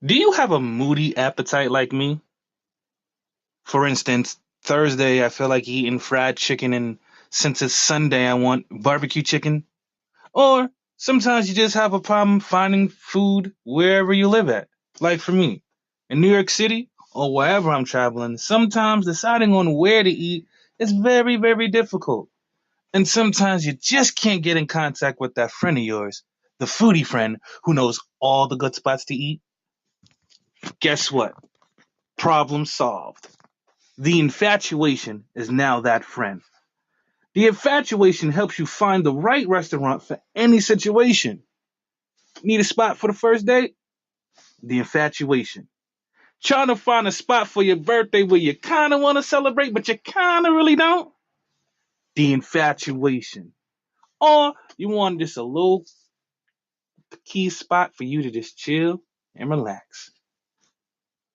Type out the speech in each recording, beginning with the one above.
Do you have a moody appetite like me? For instance, Thursday I feel like eating fried chicken, and since it's Sunday I want barbecue chicken. Or sometimes you just have a problem finding food wherever you live at. Like for me, in New York City or wherever I'm traveling, sometimes deciding on where to eat is very, very difficult. And sometimes you just can't get in contact with that friend of yours, the foodie friend who knows all the good spots to eat. Guess what? Problem solved. The infatuation is now that friend. The infatuation helps you find the right restaurant for any situation. Need a spot for the first date? The infatuation. Trying to find a spot for your birthday where you kind of want to celebrate, but you kind of really don't? The infatuation. Or you want just a little key spot for you to just chill and relax.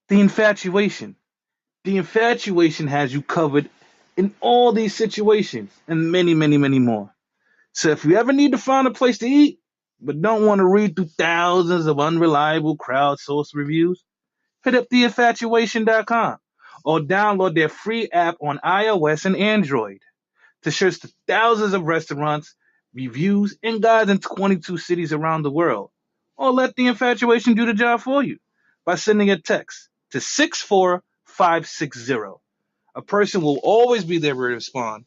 The infatuation. The infatuation has you covered in all these situations and many, many, many more. So if you ever need to find a place to eat, but don't want to read through thousands of unreliable crowdsourced reviews, hit up theinfatuation.com or download their free app on iOS and Android to search the thousands of restaurants, reviews, and guides in 22 cities around the world. Or let the infatuation do the job for you by sending a text to 64560. A person will always be there to respond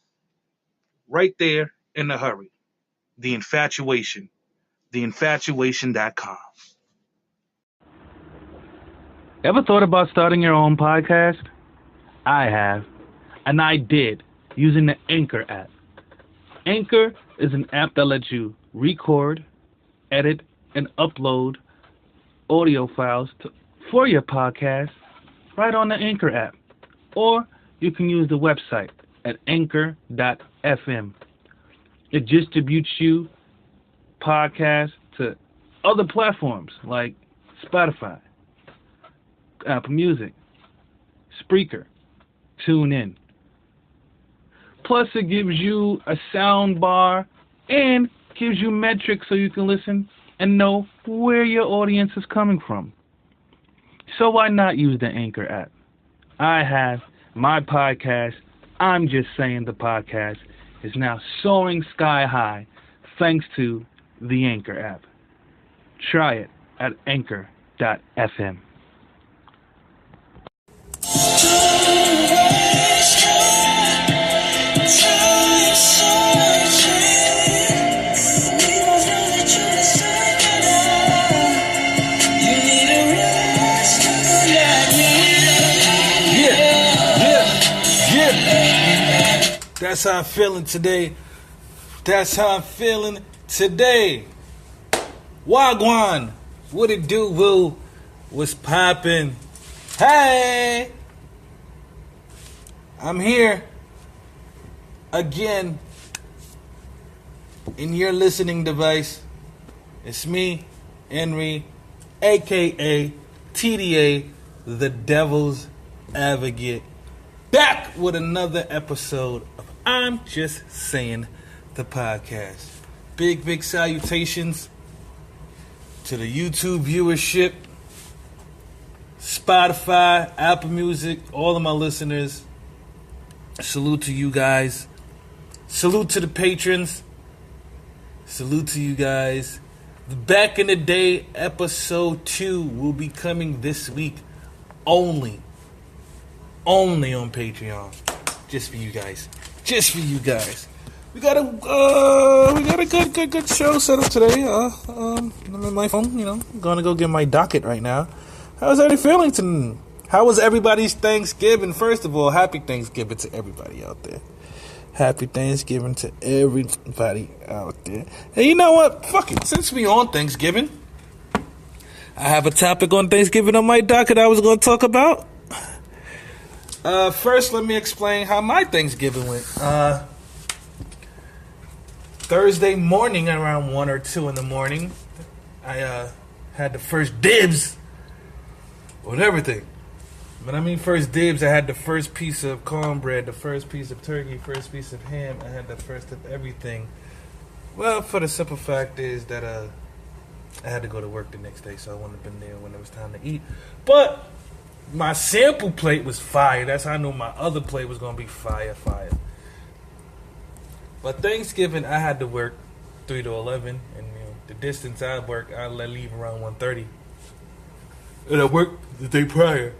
right there in a hurry. The Infatuation. Theinfatuation.com. Ever thought about starting your own podcast? I have, and I did, using the Anchor app. Anchor is an app that lets you record, edit, and upload audio files for your podcast right on the Anchor app. Or you can use the website at anchor.fm. It distributes you podcasts to other platforms like Spotify, Apple Music, Spreaker, TuneIn. Plus, it gives you a sound bar and gives you metrics so you can listen and know where your audience is coming from. So why not use the Anchor app? I have my podcast, I'm Just Saying the Podcast, is now soaring sky high thanks to the Anchor app. Try it at anchor.fm. That's how I'm feeling today. That's how I'm feeling today. Wagwan. What it do, woo? What's poppin'? Hey! I'm here again in your listening device. It's me, Henry, a.k.a. TDA, the Devil's Advocate, back with another episode of I'm Just Saying the Podcast. Big salutations to the YouTube viewership, Spotify, Apple Music, all of my listeners. Salute to you guys. Salute to the patrons. Salute to you guys. The Back in the Day episode 2 will be coming this week only on Patreon. Just for you guys. Just for you guys. We got a good show set up today. I'm on my phone, I'm gonna go get my docket right now. How's everybody feeling today? How was everybody's Thanksgiving? First of all, happy Thanksgiving to everybody out there. Happy Thanksgiving to everybody out there. Hey, you know what? Fuck it. Since we on Thanksgiving, I have a topic on Thanksgiving on my docket I was going to talk about. First, let me explain how my Thanksgiving went. Thursday morning, around 1 or 2 in the morning, I had the first dibs on everything. But I mean first dibs, I had the first piece of cornbread, the first piece of turkey, first piece of ham. I had the first of everything. Well, for the simple fact is that I had to go to work the next day, so I wouldn't have been there when it was time to eat. But my sample plate was fire. That's how I knew my other plate was going to be fire. But Thanksgiving, I had to work 3 to 11, and the distance I work, I leave around 1:30. And I worked the day prior,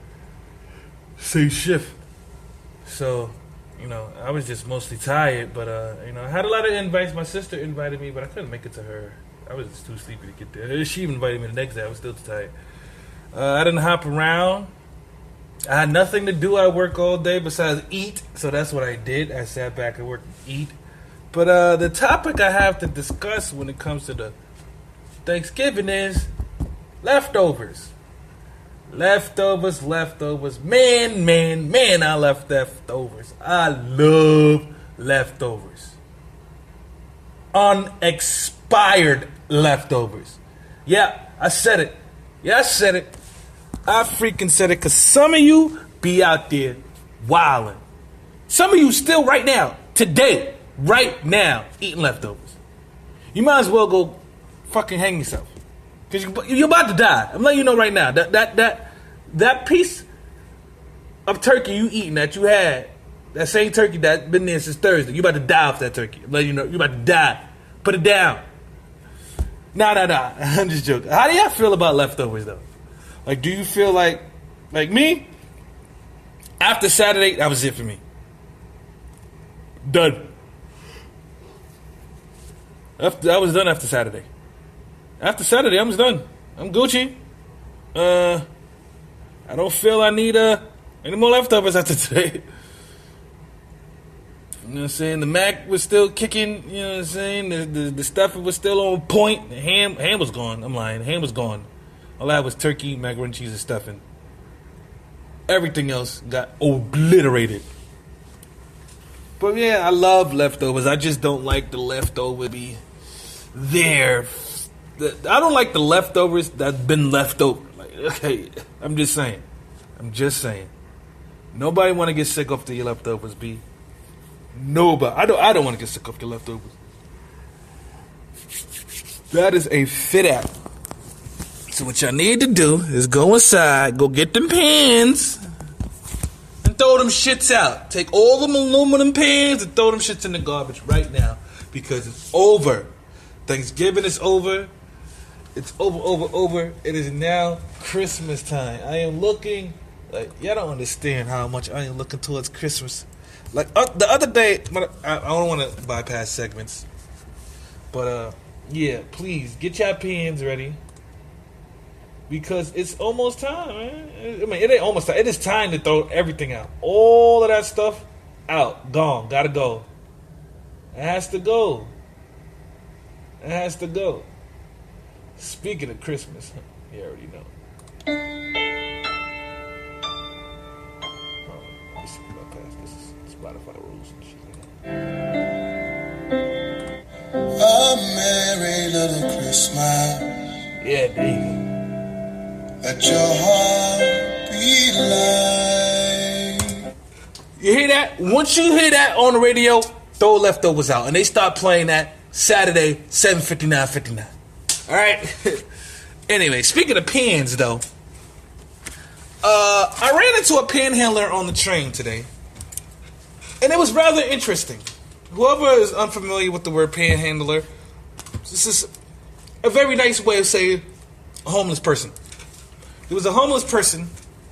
same shift. So, I was just mostly tired, but, I had a lot of invites. My sister invited me, but I couldn't make it to her. I was just too sleepy to get there. She even invited me the next day. I was still too tired. I didn't hop around. I had nothing to do. I work all day besides eat, so that's what I did. I sat back and worked and eat. But the topic I have to discuss when it comes to the Thanksgiving is leftovers. Leftovers. Man, I left leftovers. I love leftovers. Unexpired leftovers. Yeah, I said it. I freaking said it, because some of you be out there wilding. Some of you still right now, today, right now, eating leftovers. You might as well go fucking hang yourself. Because you're about to die. I'm letting you know right now. That piece of turkey you eating that you had, that same turkey that's been there since Thursday, you about to die off that turkey. I'm letting you know, you about to die. Put it down. Nah. I'm just joking. How do y'all feel about leftovers, though? Like, do you feel like me? After Saturday, that was it for me. Done. I was done after Saturday. After Saturday, I was done. I'm Gucci. I don't feel I need any more leftovers after today. You know what I'm saying? The Mac was still kicking. You know what I'm saying? The stuffing was still on point. The ham was gone. I'm lying. Ham was gone. All I had was turkey, macaroni and cheese, and stuffing. Everything else got obliterated. But yeah, I love leftovers. I just don't like the leftover be there. I don't like the leftovers that's been left over. Like, okay, I'm just saying. Nobody want to get sick off the leftovers, B. Nobody. I don't want to get sick off the leftovers. That is a fit app. So what y'all need to do is go inside, go get them pans, and throw them shits out. Take all them aluminum pans and throw them shits in the garbage right now, because it's over. Thanksgiving is over. It's over. It is now Christmas time. I am looking, like, y'all don't understand how much I am looking towards Christmas. Like, the other day, I don't want to bypass segments, but yeah, please get your pans ready, because it's almost time, man. I mean, it ain't almost time. It is time to throw everything out. All of that stuff out, gone, gotta go. It has to go. Speaking of Christmas, you already know. Let me see if I pass this Spotify rules and shit. A merry little Christmas. Yeah, there you go. Let your heart be light. You hear that? Once you hear that on the radio, throw leftovers out. And they start playing that Saturday, 7:59. All right. Anyway, speaking of pans, though, I ran into a panhandler on the train today, and it was rather interesting. Whoever is unfamiliar with the word panhandler, this is a very nice way of saying a homeless person. There was a homeless person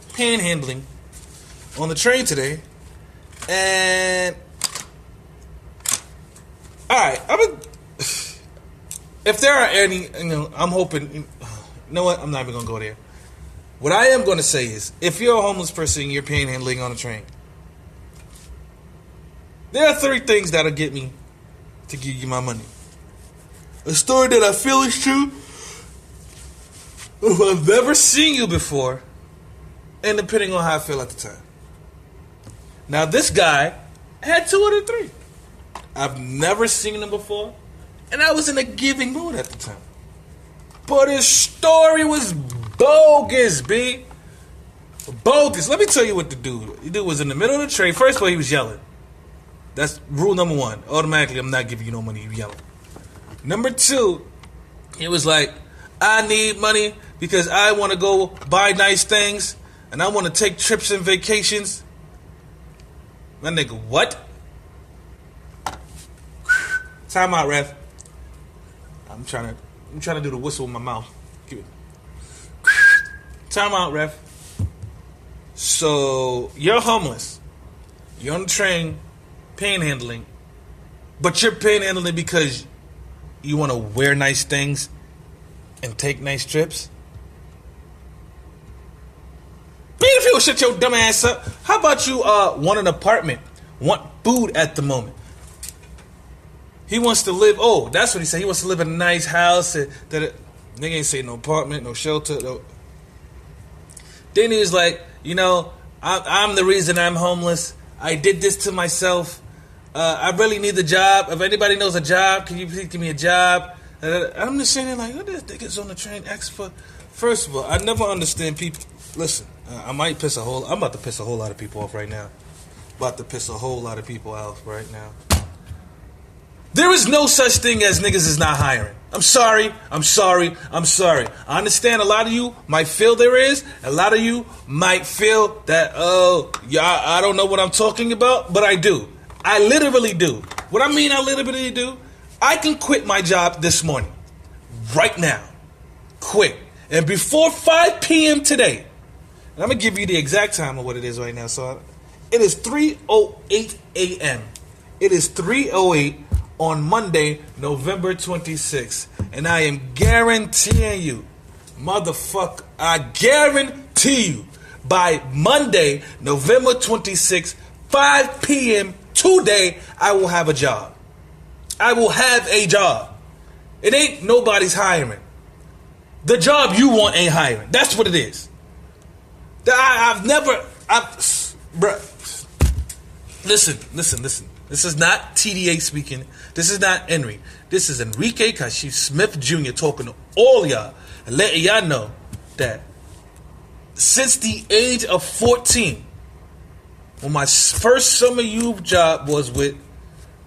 panhandling on the train today, and all right, if there are any, I'm hoping, you know what, I'm not even going to go there. What I am going to say is, if you're a homeless person and you're panhandling on a train, there are 3 things that'll get me to give you my money. A story that I feel is true, if I've never seen you before, and depending on how I feel at the time. Now, this guy had 2 of the 3. I've never seen him before, and I was in a giving mood at the time. But his story was bogus, B. Bogus. Let me tell you what the dude was in the middle of the train. First of all, he was yelling. That's rule number 1. Automatically, I'm not giving you no money, you yelling. Number 2, he was like, I need money because I want to go buy nice things and I want to take trips and vacations. My nigga, what? Time out, ref. I'm trying to do the whistle with my mouth. Give it. Time out, ref. So you're homeless. You're on the train, panhandling, but you're panhandling because you want to wear nice things and take nice trips. Man, if you shut your dumb ass up, how about you want an apartment, want food at the moment? He wants to live. Oh, that's what he said. He wants to live in a nice house. Nigga ain't say no apartment, no shelter. No. Then he was like, I'm the reason I'm homeless. I did this to myself. I really need the job. If anybody knows a job, can you please give me a job? I'm just saying, like, what this nigga's on the train asking for? First of all, I never understand people. Listen, I'm about to piss a whole lot of people off right now. There is no such thing as niggas is not hiring. I'm sorry. I understand a lot of you might feel there is. A lot of you might feel that, I don't know what I'm talking about, but I do. I literally do. What I mean I literally do, I can quit my job this morning. Right now. Quit. And before 5 p.m. today, and I'm going to give you the exact time of what it is right now. So it is 3:08 a.m. It is 3:08 on Monday, November 26th. And I am guaranteeing you, motherfucker, I guarantee you, by Monday, November 26th, 5 p.m. today, I will have a job. I will have a job. It ain't nobody's hiring. The job you want ain't hiring. That's what it is. Bruh. Listen. This is not TDA speaking. This is not Henry. This is Enrique Kashif Smith Jr. talking to all y'all and letting y'all know that since the age of 14, when my first summer youth job was with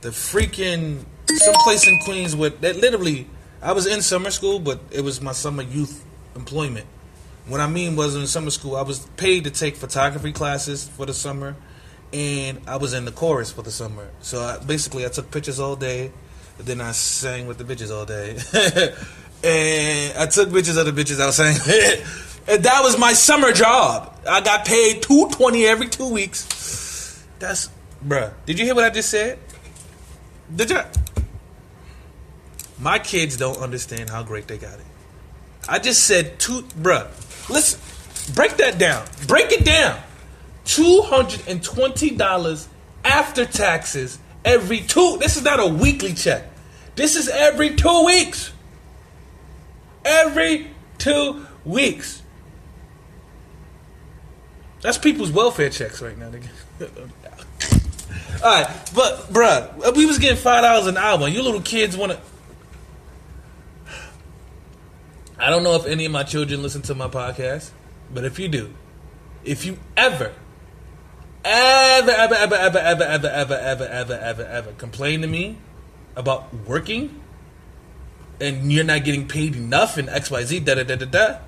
the freaking someplace in Queens that literally, I was in summer school, but it was my summer youth employment. What I mean was in summer school, I was paid to take photography classes for the summer, and I was in the chorus for the summer. So I took pictures all day, and then I sang with the bitches all day. And I took pictures of the bitches I was saying. And that was my summer job. I got paid $220 every 2 weeks. Bruh. Did you hear what I just said? Did you? My kids don't understand how great they got it. I just said bruh. Listen, break that down. Break it down. $220 after taxes every This is not a weekly check. This is every 2 weeks. Every 2 weeks. That's people's welfare checks right now, nigga. Alright, but bruh, we was getting $5 an hour. You little kids wanna. I don't know if any of my children listen to my podcast, but if you do, if you ever complain to me about working and you're not getting paid enough in XYZ,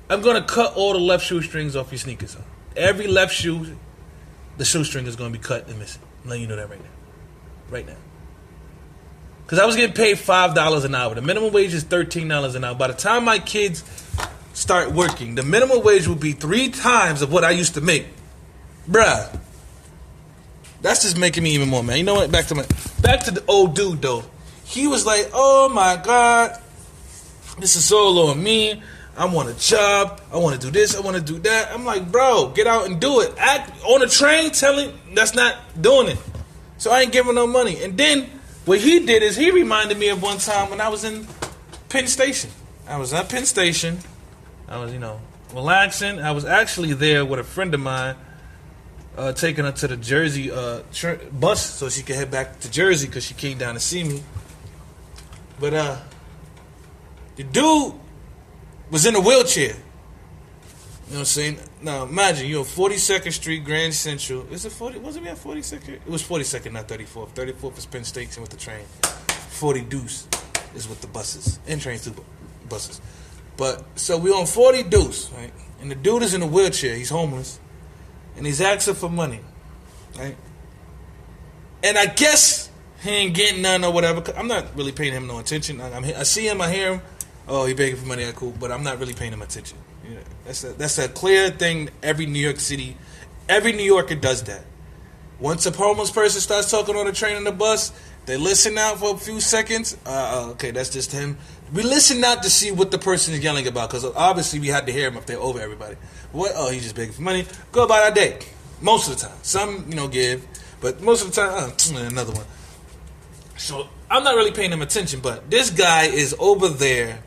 I'm gonna cut all the left shoestrings off your sneakers. Every left shoe, the shoestring is gonna be cut and missing. I'm letting you know that right now. Right now. Because I was getting paid $5 an hour. The minimum wage is $13 an hour. By the time my kids start working, the minimum wage will be 3 times of what I used to make. Bruh. That's just making me even more mad. You know what? Back to the old dude, though. He was like, oh my God, this is all on me. I want a job. I want to do this. I want to do that. I'm like, bro, get out and do it. Act on a train telling that's not doing it. So I ain't giving no money. And then what he did is he reminded me of one time when I was in Penn Station. I was at Penn Station. I was, relaxing. I was actually there with a friend of mine, taking her to the Jersey bus so she could head back to Jersey because she came down to see me. But the dude was in a wheelchair. You know what I'm saying? Now imagine you're on 42nd Street, Grand Central. Is it 40? Wasn't we at 42nd? It was 42nd, not 34th. 34th is Penn Station with the train. 40 Deuce. is with the buses and trains through buses. But so we on 40 Deuce, right? And the dude is in a wheelchair. He's homeless, and he's asking for money, right? And I guess he ain't getting none or whatever. I'm not really paying him no attention. I see him, I hear him. Oh, he begging for money. That's cool, but I'm not really paying him attention. You know, that's a clear thing. Every New Yorker does that. Once a homeless person starts talking on the train and the bus, they listen out for a few seconds. Okay, that's just him. We listen out to see what the person is yelling about, because obviously we had to hear him if they're over everybody. What? Oh, he's just begging for money. Go about our day. Most of the time. Some, give, but most of the time, another one. So I'm not really paying him attention, but this guy is over there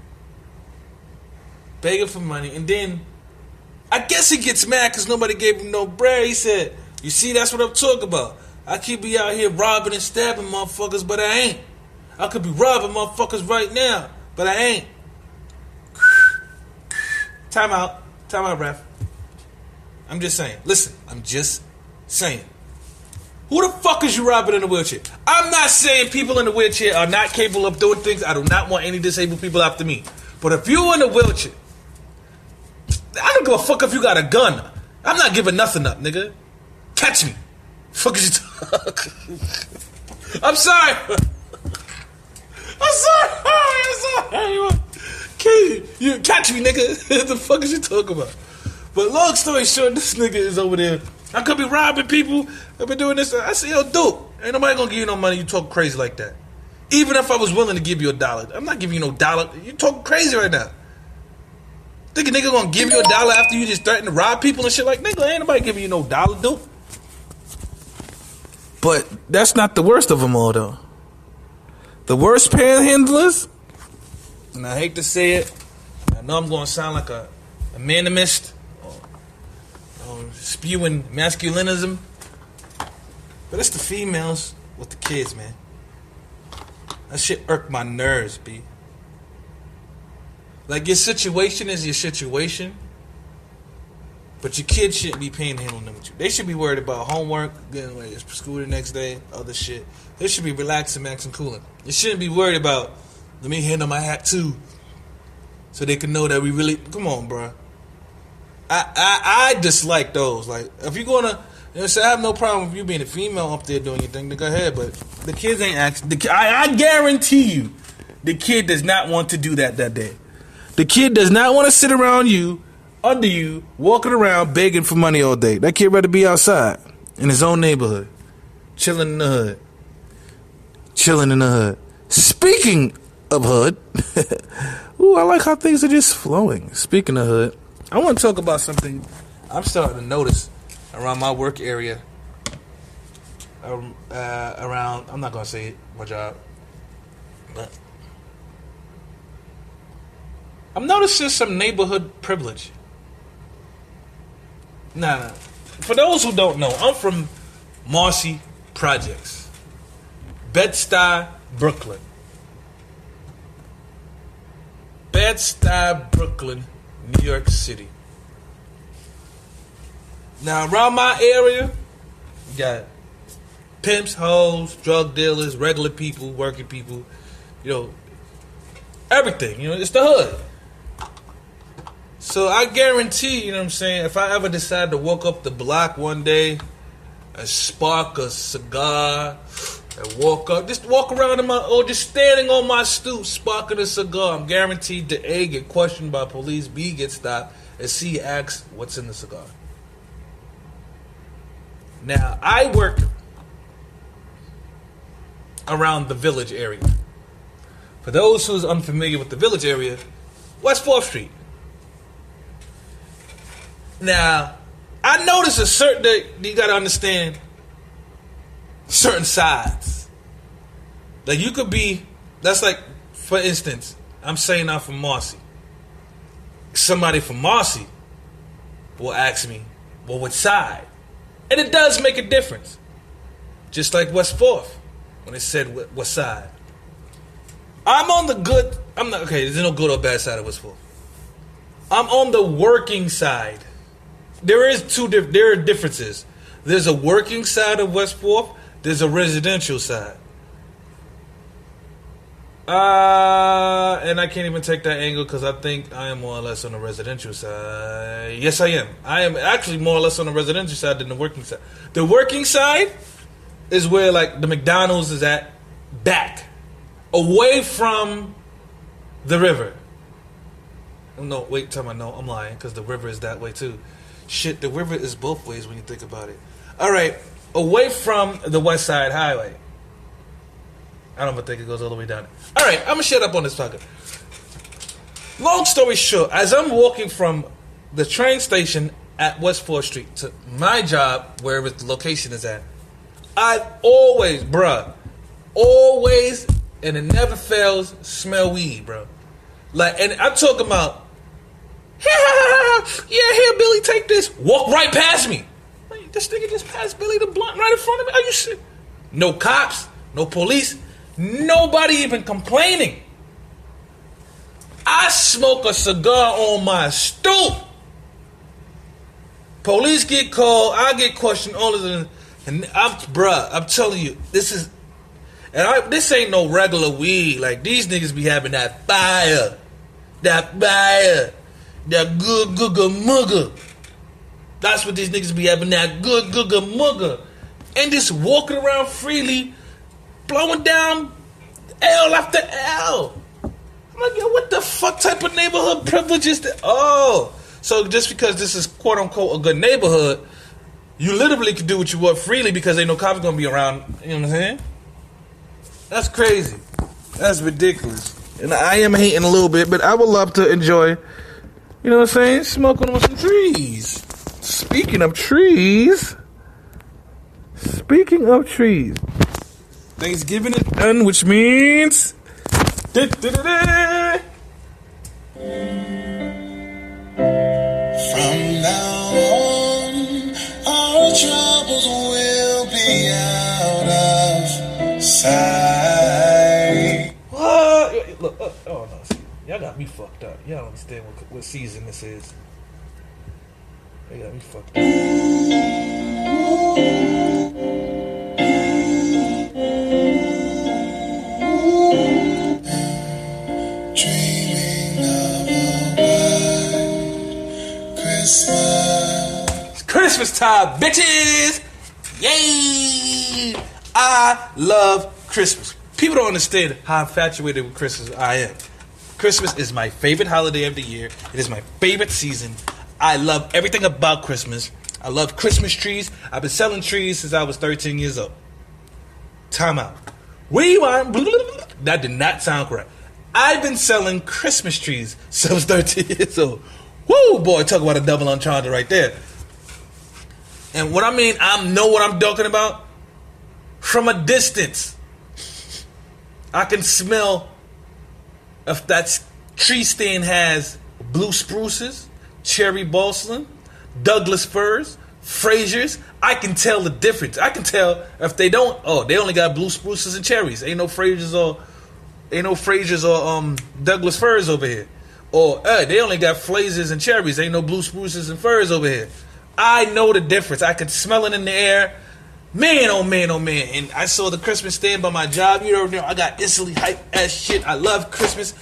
begging for money, and then I guess he gets mad because nobody gave him no bread. He said, you see, that's what I'm talking about. I keep be out here robbing and stabbing motherfuckers, but I ain't. I could be robbing motherfuckers right now, but I ain't. Time out, ref. I'm just saying. Listen, I'm just saying. Who the fuck is you robbing in a wheelchair? I'm not saying people in a wheelchair are not capable of doing things. I do not want any disabled people after me. But if you're in a wheelchair, I don't give a fuck if you got a gun. I'm not giving nothing up, nigga. Catch me. Fuck is you talking? I'm sorry. I'm sorry. You catch me, nigga. What the fuck is you talking about? But long story short, this nigga is over there. I could be robbing people. I've been doing this. I say, yo, dude, ain't nobody gonna give you no money. You talk crazy like that. Even if I was willing to give you $1, I'm not giving you no dollar. You talking crazy right now. Think a nigga gonna give you $1 after you just threaten to rob people and shit? Like, nigga, ain't nobody giving you no dollar, dude. But that's not the worst of them all, though. The worst panhandlers, and I hate to say it, I know I'm gonna sound like a manimist, or spewing masculinism, but it's the females with the kids, man. That shit irk my nerves, B. Like, your situation is your situation, but your kids shouldn't be panhandling them with you. They should be worried about homework, getting ready for school the next day, other shit. They should be relaxing, maxing, cooling. They shouldn't be worried about, let me handle my hat too, so they can know that we really, come on, bro. I dislike those. Like, if you're gonna, I have no problem with you being a female up there doing your thing, then go ahead, but the kids ain't actually, I guarantee you, the kid does not want to do that day. The kid does not want to sit around you, under you, walking around begging for money all day. That kid rather be outside in his own neighborhood, chilling in the hood. Speaking of hood, ooh, I like how things are just flowing. Speaking of hood, I want to talk about something I'm starting to notice around my work area. Around, I'm not gonna say it, my job, but I'm noticing some neighborhood privilege. Nah. For those who don't know, I'm from Marcy Projects, Bed-Stuy, Brooklyn. Bed-Stuy, Brooklyn, New York City. Now, around my area, you got pimps, hoes, drug dealers, regular people, working people, everything. It's the hood. So I guarantee, if I ever decide to walk up the block one day and spark a cigar and walk around or just standing on my stoop sparking a cigar, I'm guaranteed to A, get questioned by police, B, get stopped, and C, ask what's in the cigar. Now, I work around the Village area. For those who's unfamiliar with the Village area, West 4th Street. Now, I notice you gotta understand certain sides. Like, you could be, that's like, for instance, I'm saying I'm from Marcy. Somebody from Marcy will ask me, well, what side? And it does make a difference. Just like West 4th, when it said what side. There's no good or bad side of West 4th. I'm on the working side. There are differences. There's a working side of West 4th. There's a residential side. And I can't even take that angle because I think I am more or less on the residential side. Yes, I am. I am actually more or less on the residential side than the working side. The working side is where like the McDonald's is at, back, away from the river. No, wait, tell me, no, I'm lying because the river is that way too. Shit, the river is both ways when you think about it. All right, away from the West Side Highway. I don't even think it goes all the way down. All right, I'm going to shut up on this fucker. Long story short, as I'm walking from the train station at West 4th Street to my job, wherever the location is at, I always, and it never fails, smell weed, bro. Like, and I'm talking about, yeah, here, Billy, take this. Walk right past me. Like, this nigga just passed Billy the blunt right in front of me. Are you shit? No cops, no police. Nobody even complaining. I smoke a cigar on my stoop. Police get called. I get questioned. All of them, and I'm telling you, this ain't no regular weed. Like these niggas be having that fire, that good mugger. That's what these niggas be having, that good mugger, and just walking around freely. Blowing down L after L. I'm like, yo, what the fuck type of neighborhood privilege is that? Oh, so just because this is quote unquote a good neighborhood, you literally can do what you want freely because ain't no cops gonna be around. You know what I'm saying? That's crazy. That's ridiculous. And I am hating a little bit, but I would love to enjoy, you know what I'm saying, smoking on some trees. Speaking of trees. Thanksgiving is done, which means From now on, our troubles will be out of sight. What? Look, oh no, see, y'all got me fucked up. Y'all don't understand what season this is. They got me fucked up. It's Christmas time, bitches! Yay! I love Christmas. People don't understand how infatuated with Christmas I am. Christmas is my favorite holiday of the year. It is my favorite season. I love everything about Christmas. I love Christmas trees. I've been selling trees since I was 13 years old. Time out. Rewind. That did not sound correct. I've been selling Christmas trees since I was 13 years old. Woo, boy, talk about a double entendre right there. And what I mean, I know what I'm talking about. From a distance, I can smell if that tree stand has blue spruces, cherry balsam, Douglas firs, Frasers. I can tell the difference. I can tell if they don't. Oh, they only got blue spruces and cherries. Ain't no Frasers or Douglas firs over here. Or they only got flazes and cherries. Ain't no blue spruces and firs over here. I know the difference. I can smell it in the air. Man, oh man, oh man. And I saw the Christmas stand by my job. You know, I got instantly hyped as shit. I love Christmas.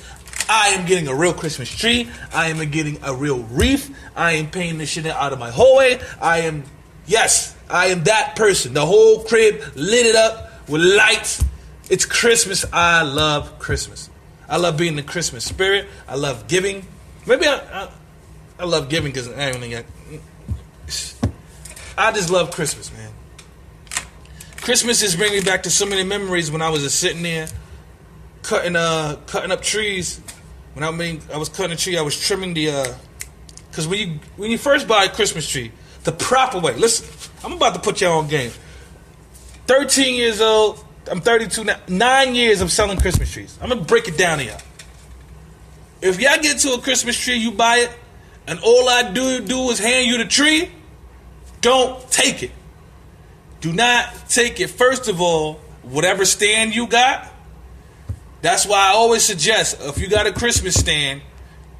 I am getting a real Christmas tree. I am getting a real wreath. I am painting the shit out of my hallway. I am that person. The whole crib lit it up with lights. It's Christmas. I love Christmas. I love being in the Christmas spirit. I love giving. Maybe I love giving because I just love Christmas, man. Christmas is bringing me back to so many memories when I was just sitting there cutting up trees. When I was cutting a tree, I was trimming the because when you first buy a Christmas tree, the proper way. Listen, I'm about to put y'all on game. 13 years old. I'm 32 now. 9 years of selling Christmas trees. I'm gonna break it down to y'all. If y'all get to a Christmas tree, you buy it, and all I do is hand you the tree, don't take it. Do not take it. First of all, whatever stand you got, that's why I always suggest if you got a Christmas stand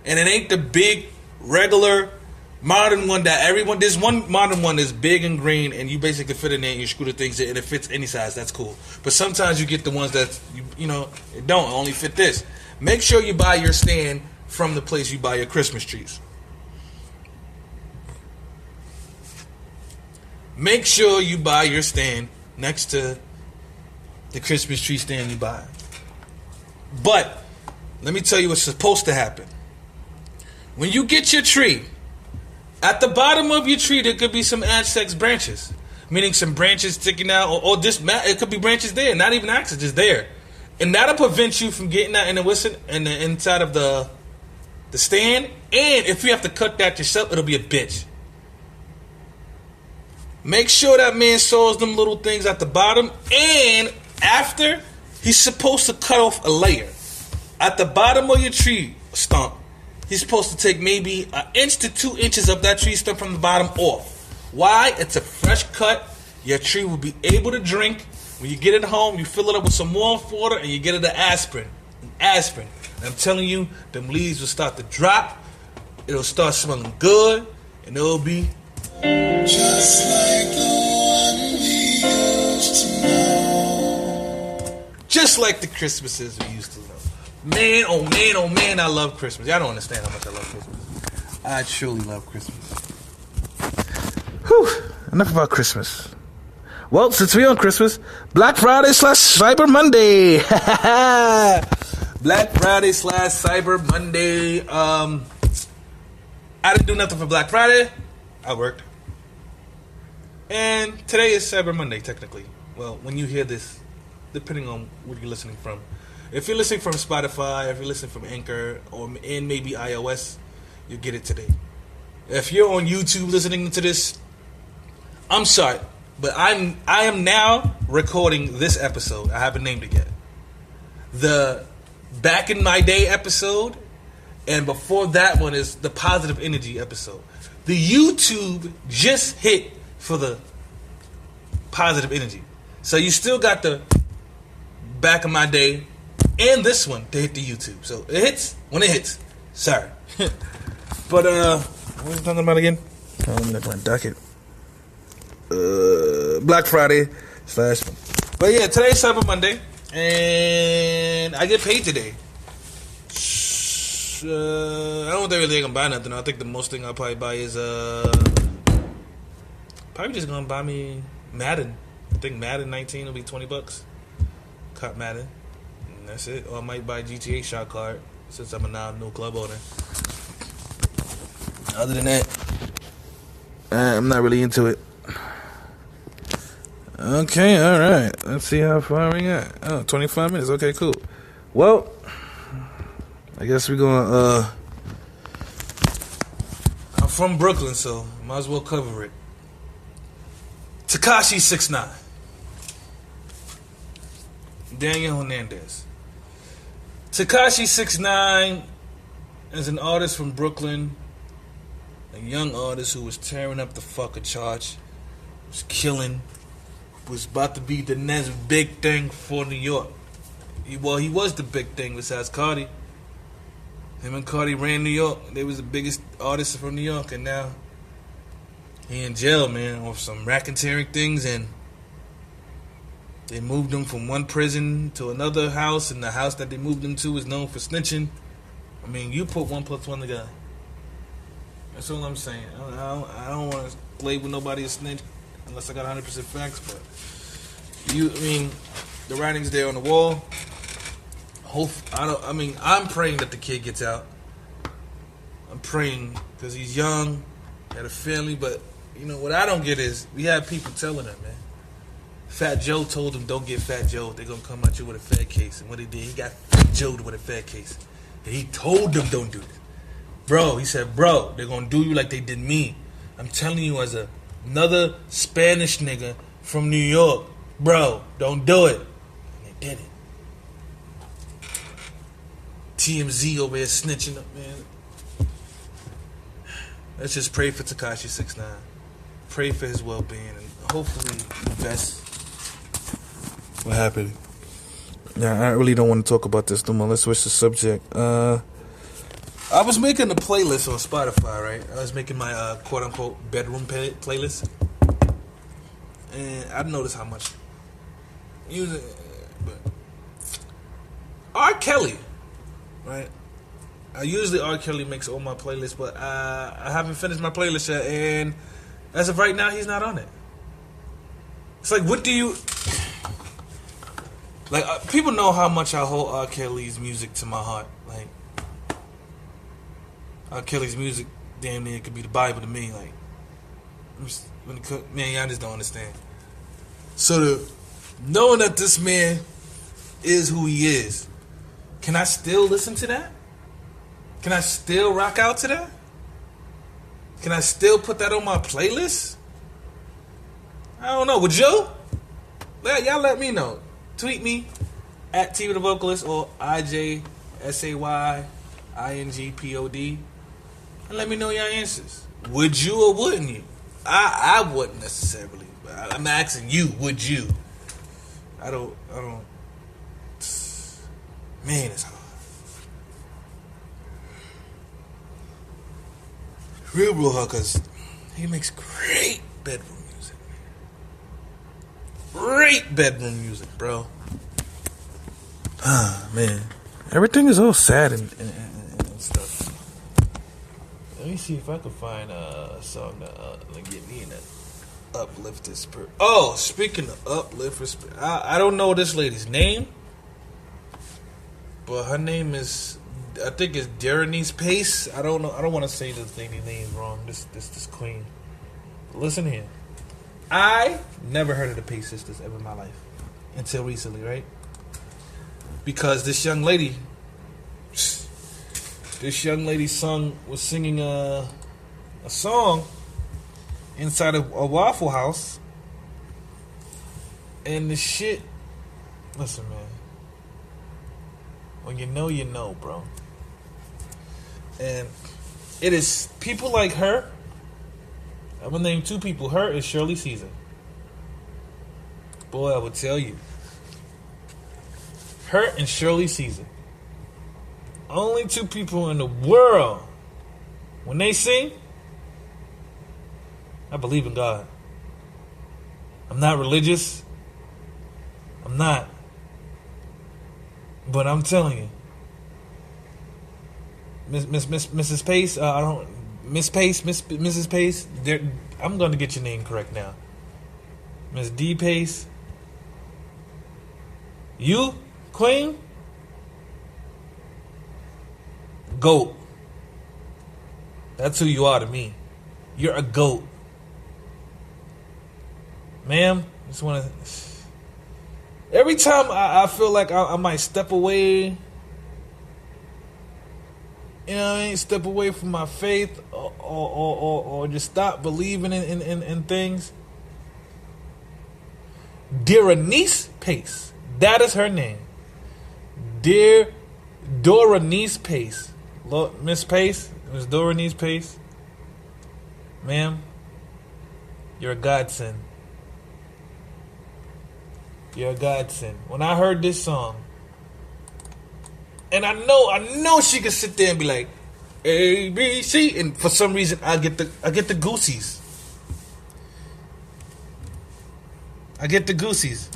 and it ain't the big regular modern one that everyone. There's one modern one that's big and green, and you basically fit in there and you screw the things in, and it fits any size. That's cool. But sometimes you get the ones that it don't only fit this. Make sure you buy your stand from the place you buy your Christmas trees. Make sure you buy your stand next to the Christmas tree stand you buy. But let me tell you what's supposed to happen. When you get your tree, at the bottom of your tree there could be some Aztec branches, meaning some branches sticking out, or just it could be branches there, not even axes, just there, and that'll prevent you from getting that in the inside of the stand. And if you have to cut that yourself, it'll be a bitch. Make sure that man saws them little things at the bottom, and after, he's supposed to cut off a layer at the bottom of your tree stump. He's supposed to take maybe 1 inch to 2 inches of that tree stump from the bottom off. Why? It's a fresh cut. Your tree will be able to drink. When you get it home, you fill it up with some warm water and you get it an aspirin. And I'm telling you, them leaves will start to drop. It'll start smelling good, and it'll be just like the one we used to know. Just like the Christmases we used to know. Man, oh man, oh man, I love Christmas. Y'all don't understand how much I love Christmas. I truly love Christmas. Whew, enough about Christmas. Well, since we're on Christmas, Black Friday / Cyber Monday. Black Friday / Cyber Monday. I didn't do nothing for Black Friday. I worked. And today is Cyber Monday, technically. Well, when you hear this, depending on what you're listening from. If you're listening from Spotify, if you're listening from Anchor, and maybe iOS, you get it today. If you're on YouTube listening to this, I'm sorry, but I am now recording this episode. I haven't named it yet. The Back in My Day episode, and before that one is the Positive Energy episode. The YouTube just hit for the Positive Energy. So you still got the Back in My Day and this one to hit the YouTube. So it hits when it hits. Sorry. But what was I talking about again? Oh, let me look at my docket. Black Friday / But yeah, today's Cyber Monday, and I get paid today. I don't think really gonna buy nothing. I think the most thing I'll probably buy is probably just gonna buy me Madden. I think Madden 19 will be $20. Cop Madden, and that's it. Or I might buy GTA shot card since I'm a now new club owner. Other than that, I'm not really into it. Okay, alright. Let's see how far we got. Oh, 25 minutes. Okay, cool. Well, I guess we're gonna I'm from Brooklyn, so might as well cover it. Tekashi 6ix9ine, Daniel Hernandez. Tekashi 6ix9ine is an artist from Brooklyn, a young artist who was tearing up the fucking charts, was killing, was about to be the next big thing for New York. He was the big thing besides Cardi. Him and Cardi ran New York. They was the biggest artists from New York, and now he in jail, man, off some racketeering things, and they moved him from one prison to another house, and the house that they moved him to is known for snitching. I mean, you put 1 + 1 together. That's all I'm saying. I don't want to label nobody a snitch unless I got 100% facts, but the writing's there on the wall. I'm praying that the kid gets out. I'm praying because he's young, had a family, but what I don't get is we have people telling him, man. Fat Joe told him, don't get Fat Joe. They're gonna come at you with a fat case, and what he did, he got Fat Joe with a fat case, and he told them don't do this, bro. He said, bro, they're gonna do you like they did me. I'm telling you, as another Spanish nigga from New York, bro, don't do it. And they did it. TMZ over here snitching up, man. Let's just pray for Tekashi 6ix9ine. Pray for his well-being, and hopefully the best will happen. Yeah, I really don't want to talk about this no more. Let's switch the subject. I was making a playlist on Spotify, right? I was making my quote unquote bedroom playlist, and I noticed how much music. But R. Kelly, right? Usually R. Kelly makes all my playlists, but I haven't finished my playlist yet, and as of right now, he's not on it. It's like, what do you like? People know how much I hold R. Kelly's music to my heart. Like, R. Kelly's music, damn near could be the Bible to me. Like, man, y'all just don't understand. So, knowing that this man is who he is, can I still listen to that? Can I still rock out to that? Can I still put that on my playlist? I don't know. Would you? Y'all let me know. Tweet me at TV the Vocalist or IJSAYINGPOD and let me know your answers. Would you or wouldn't you? I wouldn't necessarily, but I'm asking you, would you? I don't. Man, it's hard. Real hard, because he makes great bedroom music. Great bedroom music, bro. Ah, man. Everything is all sad and stuff. Let me see if I can find a song that get me in that uplifted spirit. Oh, speaking of uplifted spirit, I don't know this lady's name, but her name is, I think it's Derenice Pace. I don't know. I don't want to say this lady's name wrong. This queen. Listen here. I never heard of the Pace sisters ever in my life until recently, right? Because this young lady was singing a song inside of a Waffle House, and the shit. Listen, man. When you know, bro. And it is people like her. I'm gonna name two people. Her and Shirley Caesar. Boy, I would tell you. Her and Shirley Caesar. Only two people in the world. When they sing, I believe in God. I'm not religious. I'm not. But I'm telling you, Mrs. Pace, Mrs. Pace. I'm going to get your name correct now. Miss D Pace. You, Queen, GOAT. That's who you are to me. You're a GOAT, ma'am. Just want to. Every time I feel like I might step away, you know what I mean? Step away from my faith or just stop believing in things. Derenice Pace. That is her name. Dear Doranice Pace. Miss Pace, Miss Doranice Pace. Ma'am, you're a godsend. You're a godsend. When I heard this song, and I know she could sit there and be like A, B, C, and for some reason I get the goosies. I get the goosies.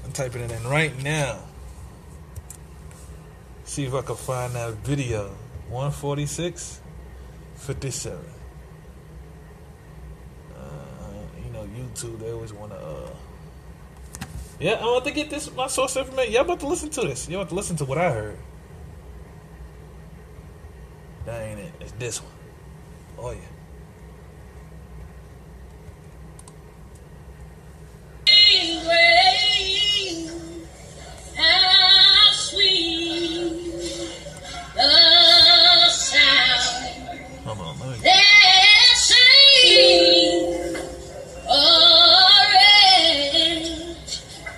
I'm typing it in right now. See if I can find that video. 146:57. YouTube, they always want to I'm about to get this, my source information. Y'all about to listen to this. Y'all about to listen to what I heard. That ain't it. It's this one. Oh yeah. How sweet the sound. Hold on, let me. Orange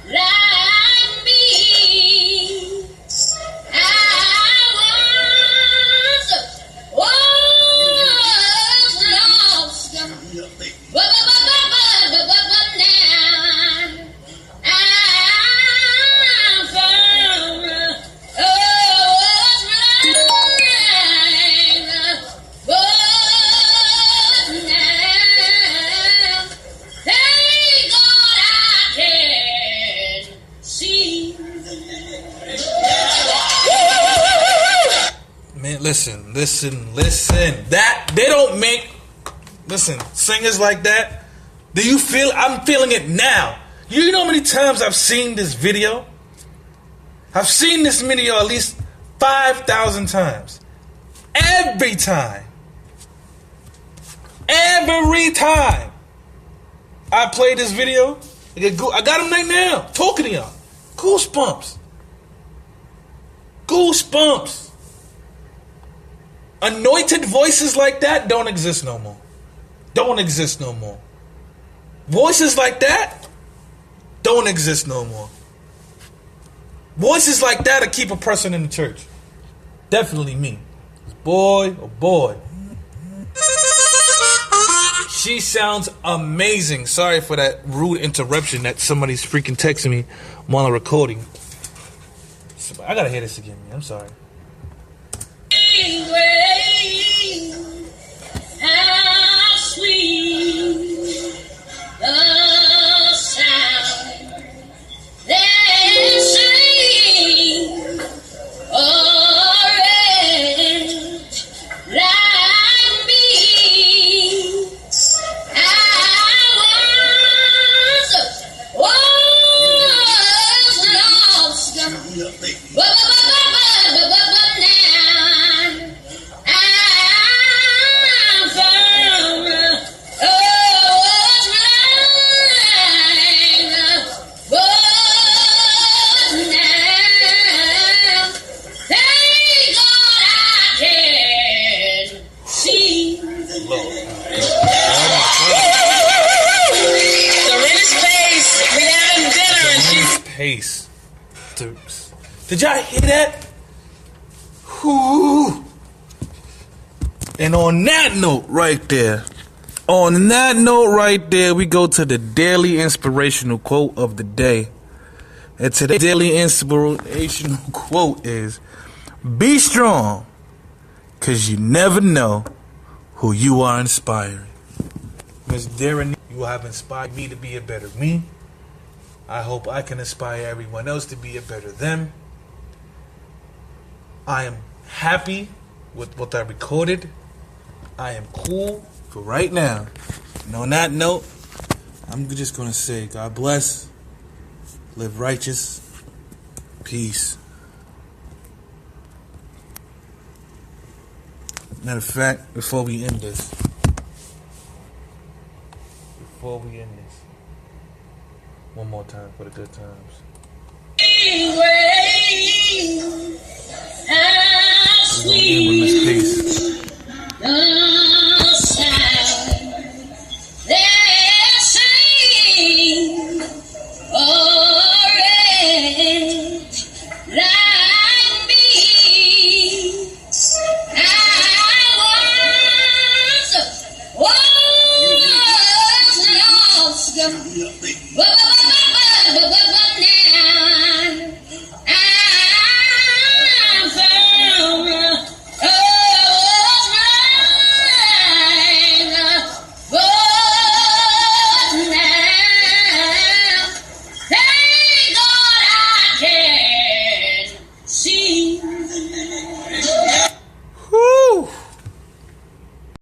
like me. I was Man, listen. That they don't make. Listen, singers like that. Do you feel? I'm feeling it now. You know how many times I've seen this video? I've seen this video at least 5,000 times. Every time I play this video, I got him right now, talking to y'all. Goosebumps. Anointed voices like that don't exist no more. Voices like that don't exist no more. Voices like that will keep a person in the church. Definitely me. Boy, oh boy. She sounds amazing. Sorry for that rude interruption that somebody's freaking texting me while I'm recording. I gotta hear this again, man. I'm sorry. How sweet the sound that sings orange like me. I was lost, but Pace. Did y'all hear that? Whew. And on that note right there, we go to the daily inspirational quote of the day. And today's daily inspirational quote is, be strong, because you never know who you are inspiring. Miss Darren, you have inspired me to be a better me. I hope I can inspire everyone else to be a better them. I am happy with what I recorded. I am cool for right now. And on that note, I'm just going to say, God bless, live righteous, peace. Matter of fact, before we end this, one more time for the good times. We're gonna end with Miss Peace. Now